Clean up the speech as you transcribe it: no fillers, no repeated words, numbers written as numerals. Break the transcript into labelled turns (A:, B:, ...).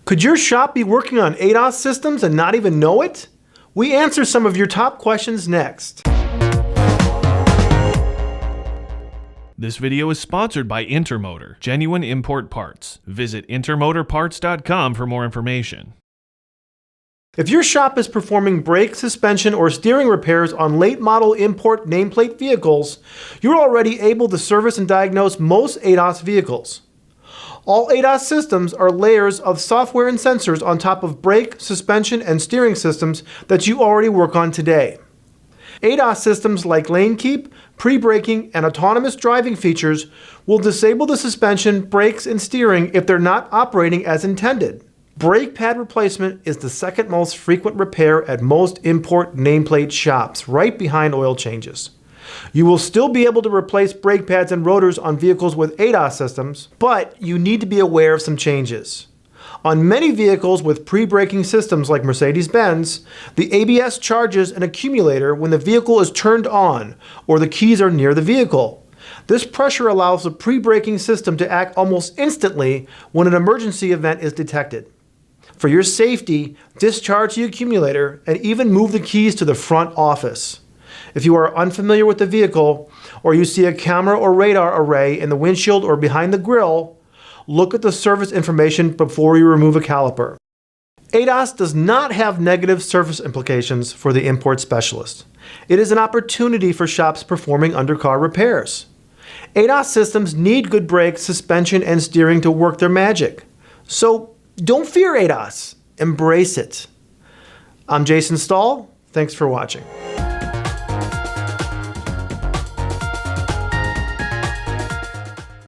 A: Could your shop be working on ADAS systems and not even know it? We answer some of your top questions next.
B: This video is sponsored by Intermotor, genuine import parts. Visit intermotorparts.com for more information.
A: If your shop is performing brake, suspension, or steering repairs on late model import nameplate vehicles, you're already able to service and diagnose most ADAS vehicles. All ADAS systems are layers of software and sensors on top of brake, suspension, and steering systems that you already work on today. ADAS systems like lane keep, pre-braking, and autonomous driving features will disable the suspension, brakes, and steering if they're not operating as intended. Brake pad replacement is the second most frequent repair at most import nameplate shops, right behind oil changes. You will still be able to replace brake pads and rotors on vehicles with ADAS systems, but you need to be aware of some changes. On many vehicles with pre-braking systems like Mercedes-Benz, the ABS charges an accumulator when the vehicle is turned on or the keys are near the vehicle. This pressure allows the pre-braking system to act almost instantly when an emergency event is detected. For your safety, discharge the accumulator and even move the keys to the front office. If you are unfamiliar with the vehicle, or you see a camera or radar array in the windshield or behind the grille, look at the service information before you remove a caliper. ADAS does not have negative service implications for the import specialist. It is an opportunity for shops performing undercar repairs. ADAS systems need good brakes, suspension, and steering to work their magic. So don't fear ADAS, embrace it. I'm Jason Stahl. Thanks for watching.